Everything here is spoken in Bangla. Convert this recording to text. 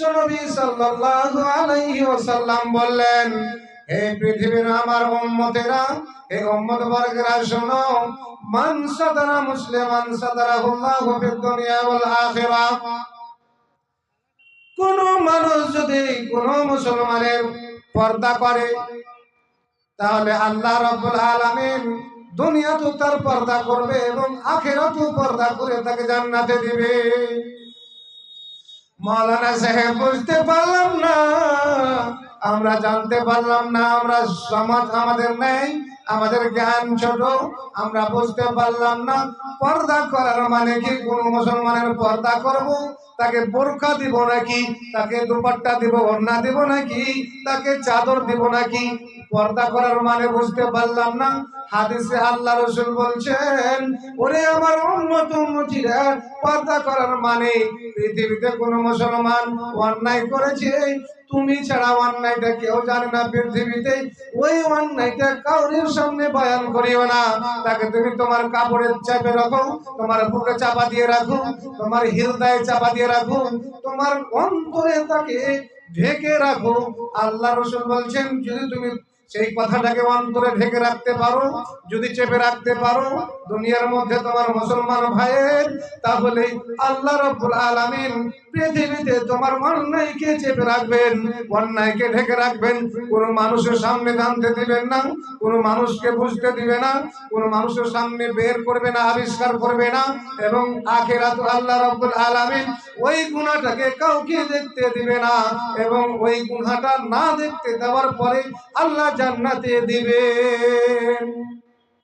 বিশ্বনবী সাল্লাল্লাহু আলাইহি ওয়াসাল্লাম বললেন, হে পৃথিবীর আমার উম্মতেরা, হে উম্মত বর্গেরা শোনো, মান সাতারা মুসলিমান সাতারাহুল্লাহু ফিদ দুনিয়া ওয়াল আখিরাহ। কোন মানুষ যদি কোন মুসলমানের পর্দা করে, তাহলে আল্লাহ রাব্বুল আলামিন দুনিয়াতেও তার পর্দা করবে এবং আখিরাতেও পর্দা করে তাকে জান্নাতে দিবে। মাওলানা সাহেব, বুঝতে পারলাম না, আমরা জানতে পারলাম না, আমরা সমাজ আমাদের নেই, আমাদের জ্ঞান ছোট, আমরা বুঝতে পারলাম না পর্দা করার মানে কি। কোন মুসলমানের পর্দা করব, তাকে বোরকা দিব নাকি, তাকে দুপাট্টা দিব, ওড়না দিব নাকি, তাকে চাদর দিব নাকি? পর্দা করার মানে বুঝতে পারলাম না। হাদিসে আল্লাহ রাসূল বলছেন, ওরে আমার উম্মত উম্মতিরা, পর্দা করার মানে পৃথিবীতে কোন মুসলমান অন্যায় করেছে, তুমি ছাড়া অন্যায়টা কেউ জানে না পৃথিবীতে, ওই অন্যায়টা কাউরির সামনে বয়ান করিও না। তাকে তুমি তোমার কাপড়ে চাপে রাখো, তোমার বুকে চাপা দিয়ে রাখো, তোমার হৃদয়ে চাপা দিয়ে রাখো, তোমার অন্তরে তাকে ঢেকে রাখো। আল্লাহ রাসূল বলছেন, যদি তুমি সেই কথাটাকে অন্তরে ঢেকে রাখতে পারো, যদি চেপে রাখতে পারো দুনিয়ার মধ্যে তোমার মুসলমান ভাইয়ের, তাহলে আল্লাহ রাব্বুল আলামিন পৃথিবীতে তোমার অন্যায়কে চেপে রাখবেন, অন্যায়কে ঢেকে রাখবেন। কোন মানুষের সামনে জানতে দিবেন না, কোন মানুষকে বুঝতে দিবে না, কোন মানুষের সামনে বের করবে না, আবিষ্কার করবে না। এবং আখিরাতে আল্লাহ রাব্বুল আলামিন ওই গুনাহটাকে কাউকে দেখতে দিবে না, এবং ওই গুনাহটা না দেখতে দেওয়ার পরে আল্লাহ জান্নাতে দিবেন।